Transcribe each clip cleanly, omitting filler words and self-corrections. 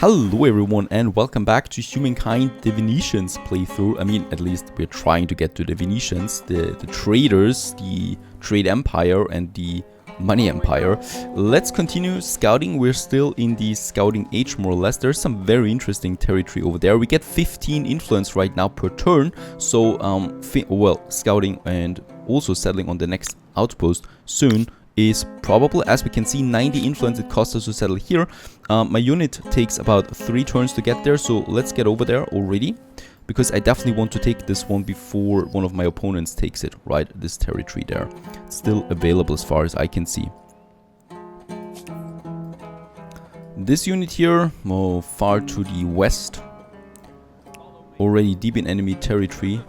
Hello everyone and welcome back to Humankind, the Venetians playthrough. I mean, at least we're trying to get to the Venetians, the traders, the trade empire and the money empire. Let's continue scouting. We're still in the scouting age more or less. There's some very interesting territory over there. We get 15 influence right now per turn. So, scouting and also settling on the next outpost soon is probable. As we can see, 90 influence it costs us to settle here. My unit takes about 3 turns to get there, so let's get over there already, because I definitely want to take this one before one of my opponents takes it, right? This territory there. It's still available as far as I can see. This unit here, far to the west, already deep in enemy territory.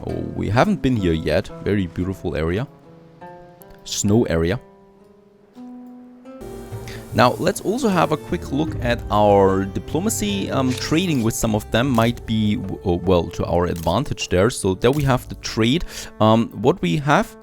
Oh, we haven't been here yet. Very beautiful area. Snow area. Now, let's also have a quick look at our diplomacy. Trading with some of them might be, well, to our advantage there. So there we have the trade. What we have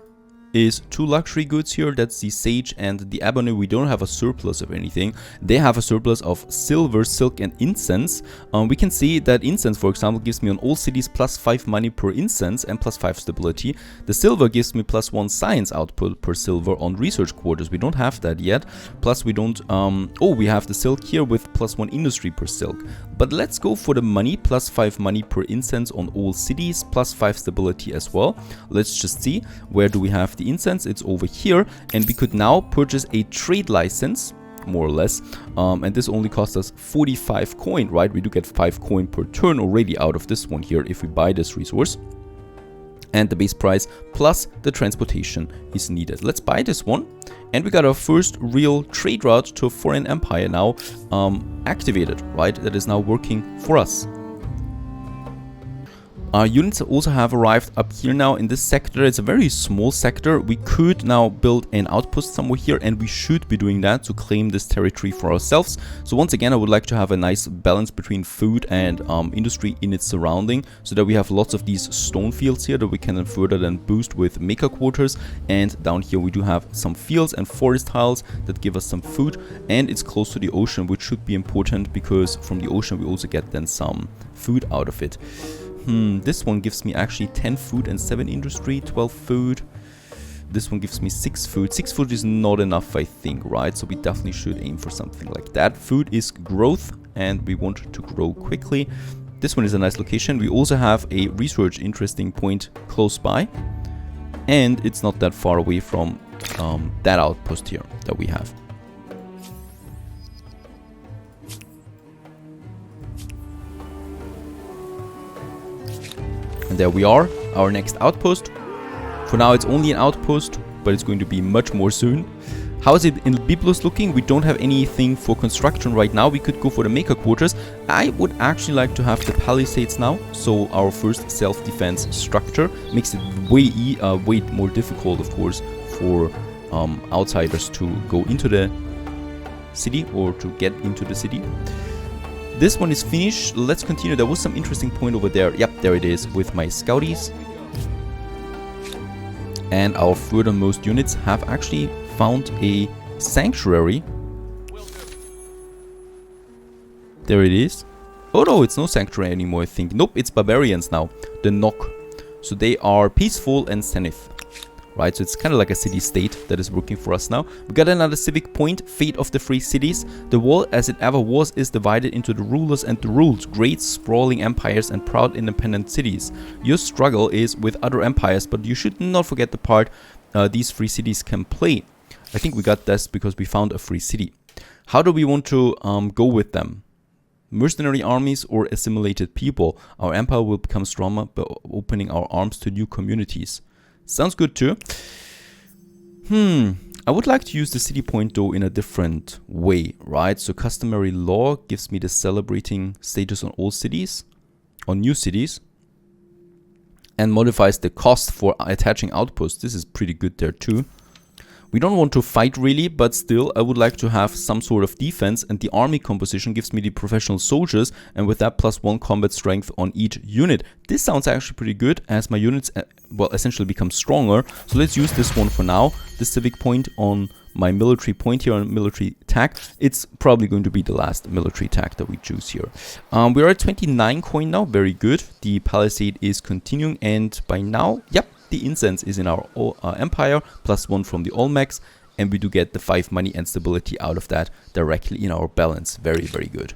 is 2 luxury goods here. That's the sage and the ebony. We don't have a surplus of anything. They have a surplus of silver, silk and incense. We can see that incense, for example, gives me on all cities plus 5 money per incense and plus 5 stability. The silver gives me plus 1 science output per silver on research quarters. We don't have that yet. Plus we don't, we have the silk here with plus 1 industry per silk. But let's go for the money, plus 5 money per incense on all cities, plus 5 stability as well. Let's just see, where do we have the incense? It's over here, and we could now purchase a trade license, more or less, and this only costs us 45 coin, right? We do get 5 coin per turn already out of this one here if we buy this resource. And the base price plus the transportation is needed. Let's buy this one. And we got our first real trade route to a foreign empire now activated, right? That is now working for us. Our units also have arrived up here now in this sector. It's a very small sector. We could now build an outpost somewhere here, and we should be doing that to claim this territory for ourselves. So once again, I would like to have a nice balance between food and industry in its surrounding, so that we have lots of these stone fields here that we can then further boost with maker quarters. And down here we do have some fields and forest tiles that give us some food, and it's close to the ocean, which should be important because from the ocean we also get then some food out of it. This one gives me actually 10 food and 7 industry, 12 food. This one gives me 6 food. 6 food is not enough, I think, right? So we definitely should aim for something like that. Food is growth, and we want to grow quickly. This one is a nice location. We also have a research interesting point close by, and it's not that far away from that outpost here that we have. And there we are, our next outpost. For now it's only an outpost, but it's going to be much more soon. How is it in Byblos looking? We don't have anything for construction right now. We could go for the maker quarters. I would actually like to have the palisades now. So our first self-defense structure makes it way more difficult, of course, for outsiders to go into the city or to get into the city. This one is finished. Let's continue. There was some interesting point over there. Yep, there it is with my scouties. And our furthermost units have actually found a sanctuary. There it is. Oh no, it's no sanctuary anymore, I think. Nope, it's barbarians now. The Nok. So they are peaceful and zenith. Right, so it's kind of like a city-state that is working for us now. We got another civic point, Fate of the Free Cities. The world, as it ever was, is divided into the rulers and the ruled, great sprawling empires and proud independent cities. Your struggle is with other empires, but you should not forget the part these free cities can play. I think we got this because we found a free city. How do we want to go with them? Mercenary armies or assimilated people? Our empire will become stronger by opening our arms to new communities. Sounds good too. I would like to use the city point though in a different way, right? So customary law gives me the celebrating status on all cities, on new cities, and modifies the cost for attaching outposts. This is pretty good there too. We don't want to fight really, but still I would like to have some sort of defense, and the army composition gives me the professional soldiers, and with that +1 combat strength on each unit. This sounds actually pretty good as my units, well, essentially become stronger. So let's use this one for now, the civic point on my military point here on military tag, it's probably going to be the last military tag that we choose here. We are at 29 coin now, very good. The palisade is continuing, and by now, yep, the incense is in our empire, +1 from the Olmecs, and we do get the 5 money and stability out of that directly in our balance. Very, very good.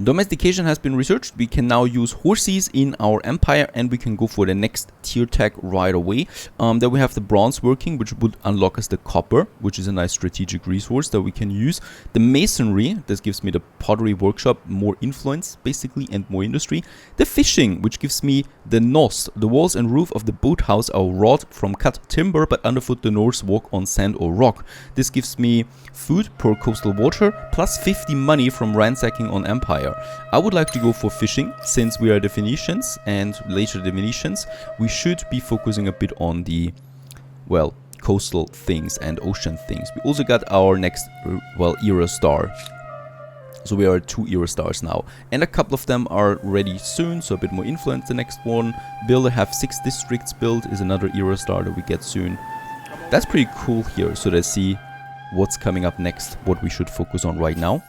Domestication has been researched. We can now use horses in our empire, and we can go for the next tier tag right away. Then we have the bronze working, which would unlock us the copper, which is a nice strategic resource that we can use. The masonry, this gives me the pottery workshop, more influence basically, and more industry. The fishing, which gives me the nos, the walls and roof of the boathouse are wrought from cut timber, but underfoot the Norse walk on sand or rock. This gives me food per coastal water, plus 50 money from ransacking on empire. I would like to go for fishing, since we are the Phoenicians, and later the Venetians. We should be focusing a bit on the, well, coastal things and ocean things. We also got our next, well, era star. So we are at 2 era stars now, and a couple of them are ready soon, so a bit more influence. The next one, build, have 6 districts built, is another era star that we get soon. That's pretty cool here, so let's see what's coming up next, what we should focus on right now.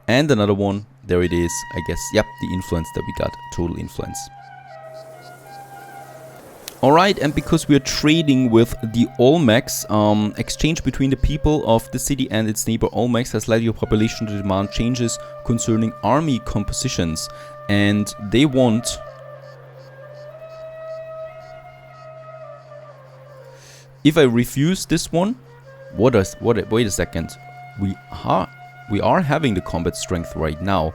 And another one, there it is, I guess, yep, the influence that we got, total influence. Alright, and because we are trading with the Olmecs, exchange between the people of the city and its neighbor Olmecs has led your population to demand changes concerning army compositions. And they want... If I refuse this one, wait a second, we are having the combat strength right now.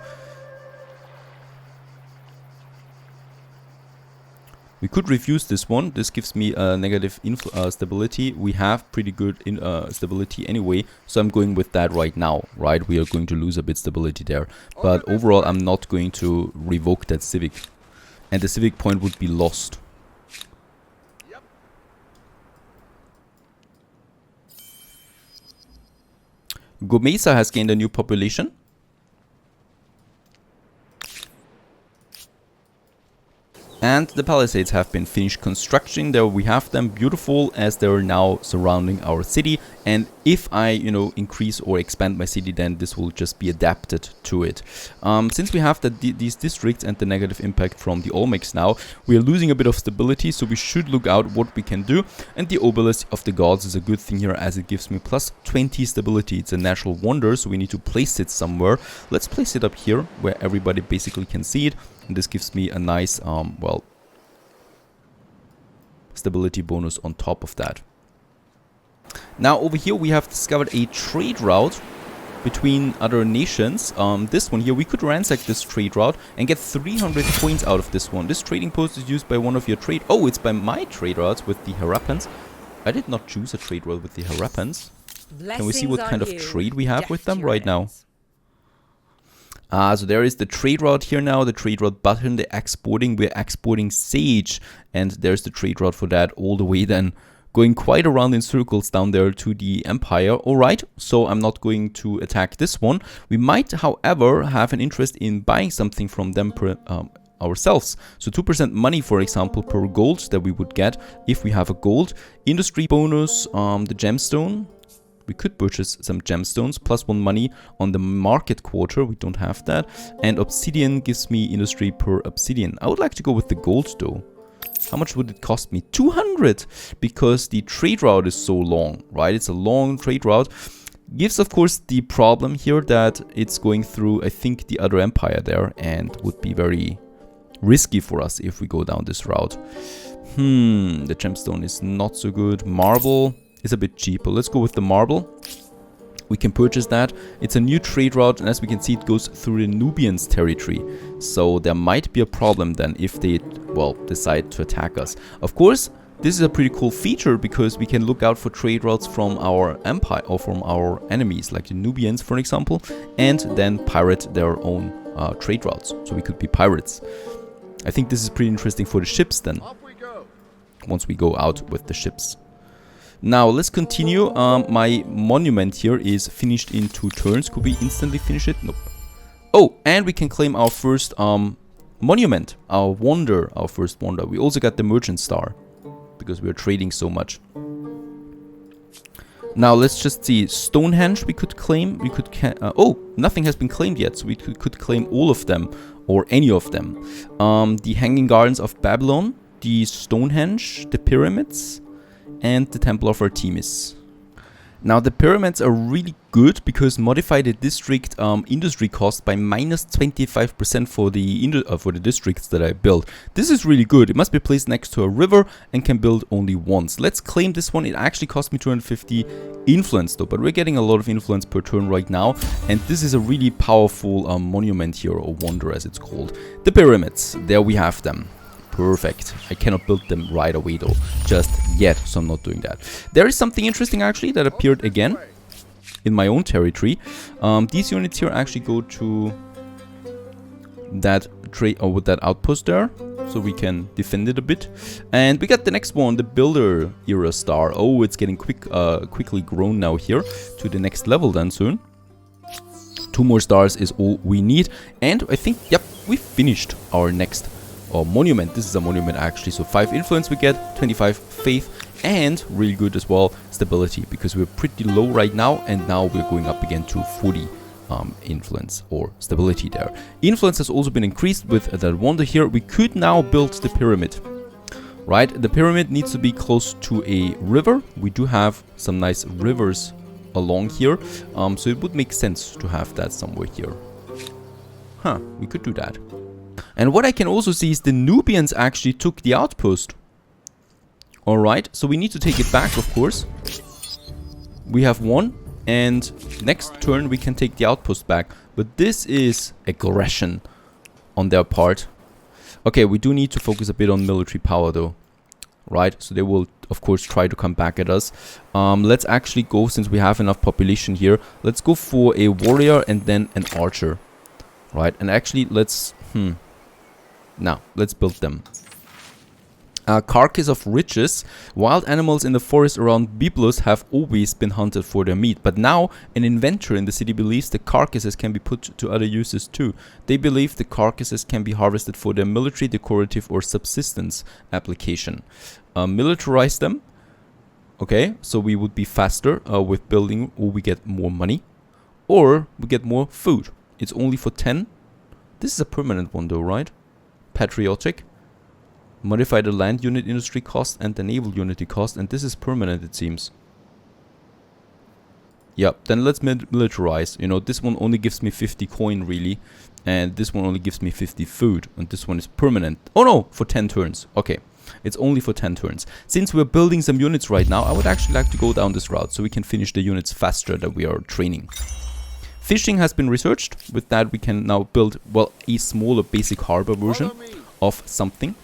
We could refuse this one. This gives me a negative stability. We have pretty good stability anyway, so I'm going with that right now, right? We are going to lose a bit stability there. But overall, I'm not going to revoke that civic. And the civic point would be lost. Gomesa has gained a new population. And the palisades have been finished constructing. There we have them, beautiful, as they are now surrounding our city. And if I, increase or expand my city, then this will just be adapted to it. Since we have these districts and the negative impact from the Olmecs now, we are losing a bit of stability, so we should look out what we can do. And the obelisk of the gods is a good thing here, as it gives me plus 20 stability. It's a natural wonder, so we need to place it somewhere. Let's place it up here, where everybody basically can see it. And this gives me a nice, well, stability bonus on top of that. Now over here we have discovered a trade route between other nations. This one here, we could ransack this trade route and get 300 coins out of this one. This trading post is used by one of your trade... Oh, it's by my trade routes with the Harappans. I did not choose a trade route with the Harappans. Can we see what kind of trade we have with them right now? So there is the trade route here now, the trade route button, the exporting, we're exporting sage, and there's the trade route for that all the way then, going quite around in circles down there to the empire. Alright, so I'm not going to attack this one. We might, however, have an interest in buying something from them ourselves. So 2% money, for example, per gold that we would get if we have a gold. Industry bonus, the gemstone. We could purchase some gemstones, +1 money on the market quarter. We don't have that. And obsidian gives me industry per obsidian. I would like to go with the gold though. How much would it cost me? 200! Because the trade route is so long, right? It's a long trade route. Gives, of course, the problem here that it's going through, I think, the other empire there, and would be very risky for us if we go down this route. The gemstone is not so good. Marble is a bit cheaper. Let's go with the marble. We can purchase that. It's a new trade route, and as we can see, it goes through the Nubians territory. So there might be a problem then if they, well, decide to attack us. Of course, this is a pretty cool feature because we can look out for trade routes from our empire or from our enemies, like the Nubians, for example, and then pirate their own trade routes. So we could be pirates. I think this is pretty interesting for the ships then, once we go out with the ships. Now, let's continue. My monument here is finished in 2 turns. Could we instantly finish it? Nope. Oh, and we can claim our first monument, our first wonder. We also got the merchant star, because we are trading so much. Now let's just see. Stonehenge we could claim. We could oh, nothing has been claimed yet, so we could claim all of them or any of them. The Hanging Gardens of Babylon, the Stonehenge, the pyramids, and the Temple of Artemis. Now the pyramids are really good because modify the district industry cost by minus 25% for the districts that I built. This is really good. It must be placed next to a river and can build only once. Let's claim this one. It actually cost me 250 influence though, but we're getting a lot of influence per turn right now, and this is a really powerful monument here, or wonder as it's called. The pyramids, there we have them. Perfect. I cannot build them right away though, just yet, so I'm not doing that. There is something interesting actually that appeared again in my own territory. These units here actually go to that trade or with that outpost there, so we can defend it a bit. And we got the next one, the Builder Era Star. Oh, it's getting quickly grown now here to the next level then soon. 2 more stars is all we need, and I think, yep, we finished our next monument. This is a monument actually, so 5 influence we get, 25 faith, and really good as well stability, because we're pretty low right now, and now we're going up again to 40 influence or stability there. Influence has also been increased with that wonder here. We could now build the pyramid, right? The pyramid needs to be close to a river. We do have some nice rivers along here, so it would make sense to have that somewhere here. Huh, we could do that. And what I can also see is the Nubians actually took the outpost. Alright, so we need to take it back, of course. We have 1, and next turn we can take the outpost back. But this is aggression on their part. Okay, we do need to focus a bit on military power though. Right, so they will of course try to come back at us. Let's actually go, since we have enough population here, let's go for a warrior and then an archer. Right, and actually let's... Now, let's build them. Carcass of riches. Wild animals in the forest around Byblos have always been hunted for their meat, but now an inventor in the city believes the carcasses can be put to other uses too. They believe the carcasses can be harvested for their military, decorative, or subsistence application. Militarize them. Okay, so we would be faster with building, or we get more money, or we get more food. It's only for 10. This is a permanent one though, right? Patriotic. Modify the land unit industry cost and the naval unity cost, and this is permanent it seems. Yep, then let's militarize. You know, this one only gives me 50 coin really, and this one only gives me 50 food, and this one is permanent. Oh no, for 10 turns. Okay, it's only for 10 turns. Since we're building some units right now, I would actually like to go down this route so we can finish the units faster that we are training. Fishing has been researched. With that we can now build, well, a smaller basic harbor version of something.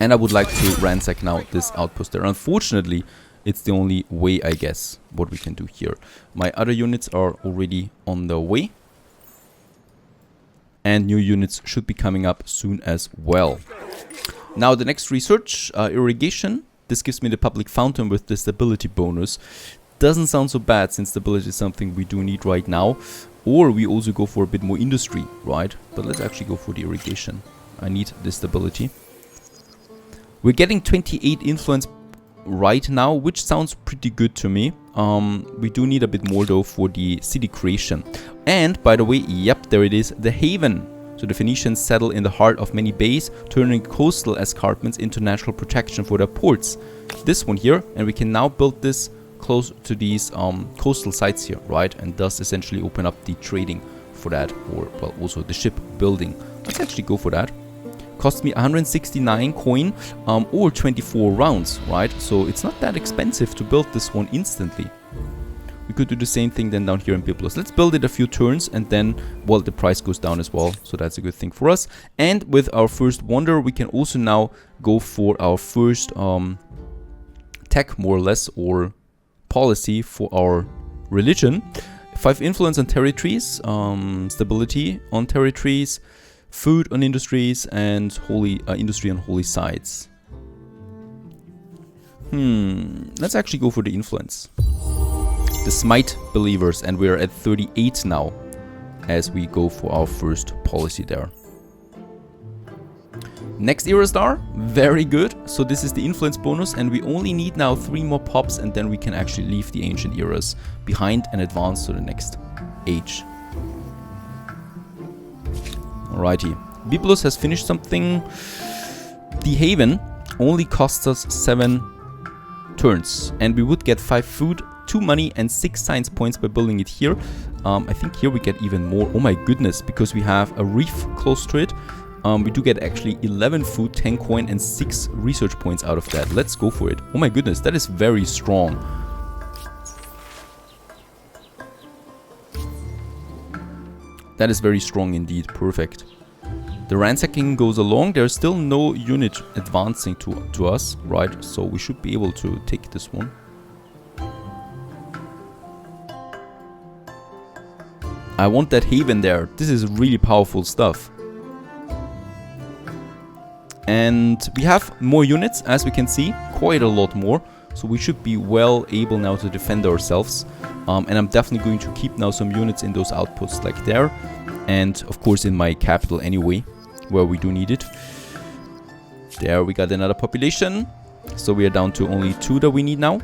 And I would like to ransack now this outpost there. Unfortunately, it's the only way, I guess, what we can do here. My other units are already on their way. And new units should be coming up soon as well. Now the next research, irrigation. This gives me the public fountain with the stability bonus. Doesn't sound so bad, since stability is something we do need right now. Or we also go for a bit more industry, right? But let's actually go for the irrigation. I need the stability. We're getting 28 influence right now, which sounds pretty good to me. We do need a bit more though for the city creation. And by the way, yep, there it is, the haven. So the Phoenicians settle in the heart of many bays, turning coastal escarpments into natural protection for their ports. This one here, and we can now build this close to these coastal sites here, right? And thus essentially open up the trading for that, or well, also the ship building. Let's actually go for that. Cost me 169 coin or 24 rounds, right? So it's not that expensive to build this one instantly. We could do the same thing then down here in Byblos. Let's build it a few turns, and then, well, the price goes down as well. So that's a good thing for us. And with our first wonder, we can also now go for our first tech, more or less, or policy for our religion. 5 influence on territories, stability on territories, food on industries, and holy industry on holy sites. Let's actually go for the influence. The Smite believers, and we're at 38 now as we go for our first policy there. Next era star, very good. So this is the influence bonus, and we only need now 3 more pops, and then we can actually leave the ancient eras behind and advance to the next age. Alrighty, Biblos has finished something. The Haven only costs us 7 turns, and we would get 5 food, 2 money, and 6 science points by building it here. I think here we get even more. Oh my goodness, because we have a reef close to it. We do get actually 11 food, 10 coin, and 6 research points out of that. Let's go for it. Oh my goodness, that is very strong. That is very strong indeed. Perfect. The ransacking goes along. There's still no unit advancing to us, right? So we should be able to take this one. I want that Haven there. This is really powerful stuff. And we have more units, as we can see, quite a lot more. So we should be well able now to defend ourselves. And I'm definitely going to keep now some units in those outposts like there. And of course in my capital anyway, where we do need it. There we got another population. So we are down to only 2 that we need now.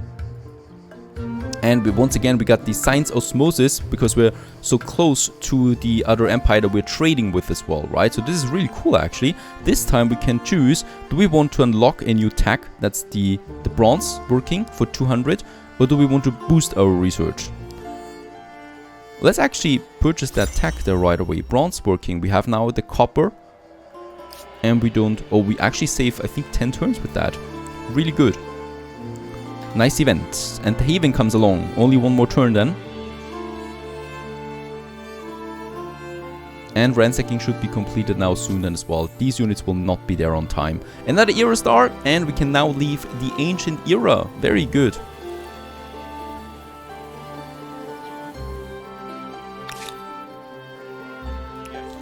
And once again we got the science osmosis because we're so close to the other empire that we're trading with as well, right? So this is really cool actually. This time we can choose, do we want to unlock a new tech, that's the bronze working for 200, or do we want to boost our research? Let's actually purchase that tech there right away. Bronze working, we have now the copper, and we don't, oh we actually save I think 10 turns with that. Really good. Nice event. And the Haven comes along. Only 1 more turn then. And ransacking should be completed now soon then as well. These units will not be there on time. Another era star, and we can now leave the ancient era. Very good.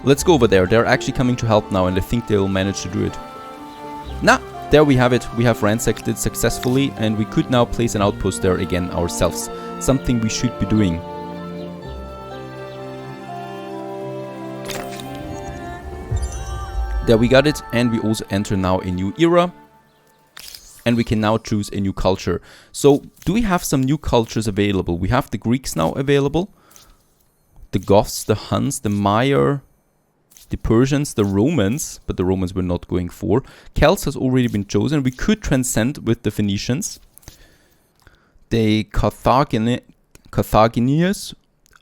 Let's go over there. They're actually coming to help now, and I think they'll manage to do it. Nah. There we have it. We have ransacked it successfully, and we could now place an outpost there again ourselves. Something we should be doing. There we got it, and we also enter now a new era. And we can now choose a new culture. So, do we have some new cultures available? We have the Greeks now available. The Goths, the Huns, the Maya, the Persians, the Romans, but the Romans we're not going for. Celts has already been chosen. We could transcend with the Phoenicians. The Carthaginians,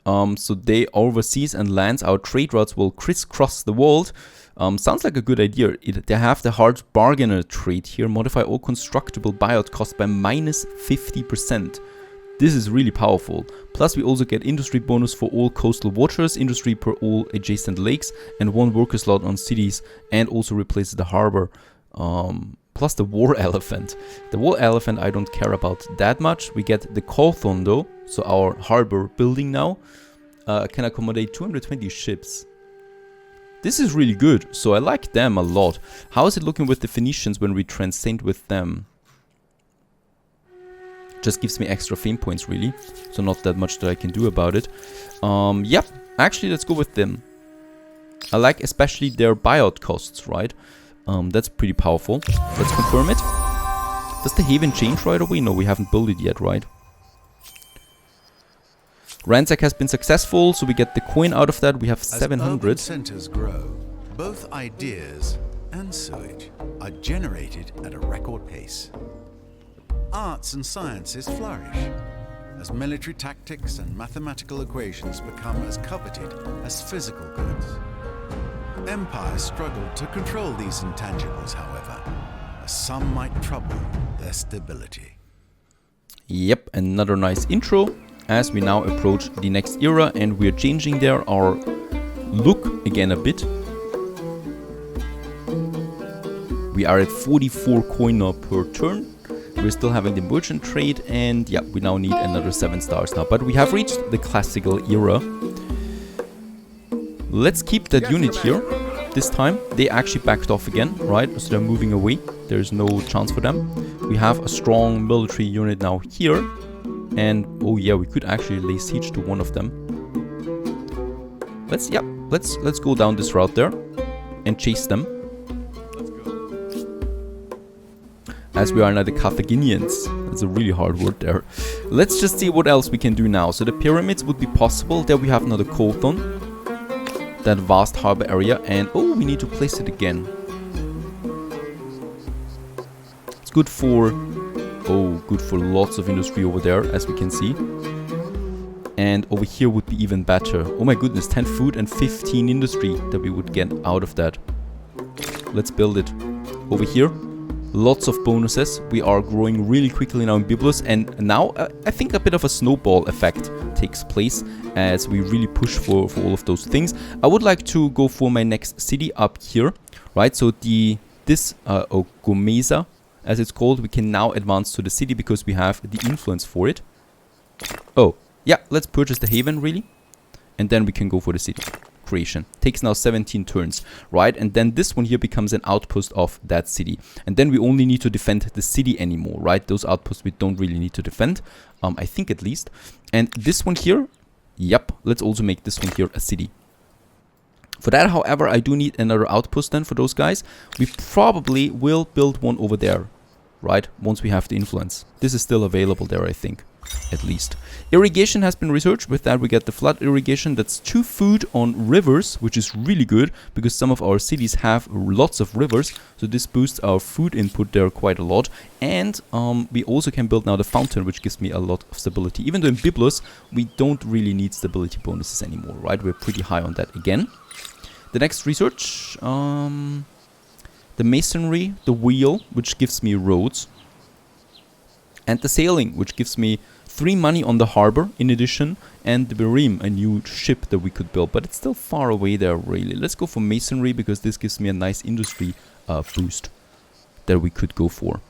so they overseas and lands. Our trade routes will crisscross the world. Sounds like a good idea. They have the hard bargainer trait here. Modify all constructible buyout costs by minus 50%. This is really powerful. Plus we also get industry bonus for all coastal waters, industry per all adjacent lakes, and 1 worker slot on cities, and also replaces the harbor. Plus the war elephant. The war elephant I don't care about that much. We get the Cawthon though, so our harbor building now can accommodate 220 ships. This is really good, so I like them a lot. How is it looking with the Phoenicians when we transcend with them? Just gives me extra fame points really, so not that much that I can do about it. Yep, actually let's go with them. I like especially their buyout costs, right? That's pretty powerful. Let's confirm it. Does the Haven change right away? No, we haven't built it yet, right? Ransack has been successful, so we get the coin out of that. We have 700. As centers grow, both ideas and sewage are generated at a record pace. Arts and sciences flourish as military tactics and mathematical equations become as coveted as physical goods. Empires struggle to control these intangibles, however, as some might trouble their stability. Yep, another nice intro as we now approach the next era, and we're changing there our look again a bit. We are at 44 coin now per turn. We're still having the merchant trade, and yeah, we now need another 7 stars now. But we have reached the classical era. Let's keep that unit here. This time, they actually backed off again, right? So they're moving away. There's no chance for them. We have a strong military unit now here. And, oh yeah, we could actually lay siege to one of them. Let's go down this route there and chase them. as we are now the Carthaginians. That's a really hard word there. Let's just see what else we can do now. So the pyramids would be possible. There we have another Kothon, that vast harbor area, and oh, we need to place it again. It's good for, oh, good for lots of industry over there, as we can see. And over here would be even better. Oh my goodness, 10 food and 15 industry that we would get out of that. Let's build it. Over here, lots of bonuses. We are growing really quickly now in Byblos, and now I think a bit of a snowball effect takes place as we really push for all of those things. I would like to go for my next city up here, right? So this Gomeza, as it's called, we can now advance to the city because we have the influence for it. Oh, yeah, let's purchase the haven really, and then we can go for the city creation. Takes now 17 turns, right? And then this one here becomes an outpost of that city, and then we only need to defend the city anymore, right? Those outposts we don't really need to defend, I think at least. And this one here, yep, let's also make this one here a city. For that, however, I do need another outpost then for those guys. We probably will build one over there, right? Once we have the influence. This is still available there, I think. At least. Irrigation has been researched. With that we get the flood irrigation. That's 2 food on rivers, which is really good because some of our cities have lots of rivers, so this boosts our food input there quite a lot. And we also can build now the fountain, which gives me a lot of stability. Even though in Byblos we don't really need stability bonuses anymore, right? We're pretty high on that again. The next research, the masonry, the wheel, which gives me roads, and the sailing, which gives me 3 money on the harbor in addition, and the Berim, a new ship that we could build, but it's still far away there really. Let's go for masonry because this gives me a nice industry boost that we could go for.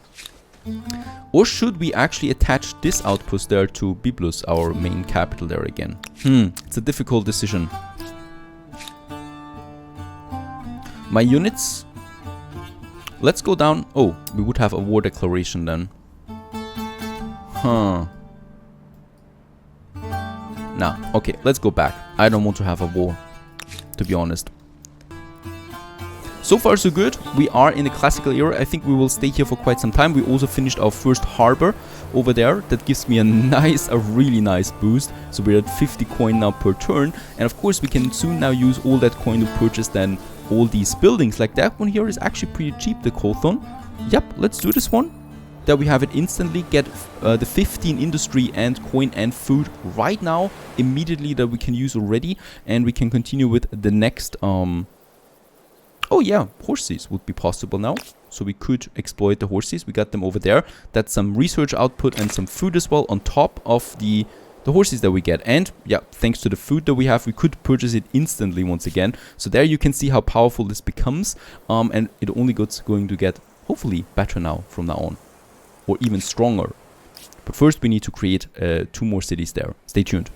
Or should we actually attach this outpost there to Byblos, our main capital there again? It's a difficult decision. My units, let's go down. Oh, we would have a war declaration then. Nah, okay, let's go back. I don't want to have a war, to be honest. So far so good. We are in the classical era. I think we will stay here for quite some time. We also finished our first harbor over there. That gives me a really nice boost. So we're at 50 coin now per turn. And of course we can soon now use all that coin to purchase then all these buildings. Like that one here is actually pretty cheap, the Kothon. Yep, let's do this one. That we have it instantly, get the 15 industry and coin and food right now, immediately, that we can use already, and we can continue with the next, oh yeah, horses would be possible now, so we could exploit the horses. We got them over there. That's some research output and some food as well on top of the horses that we get. And yeah, thanks to the food that we have, we could purchase it instantly once again. So there you can see how powerful this becomes, and it only going to get hopefully better now from now on. Or even stronger. But first we need to create 2 more cities there. Stay tuned.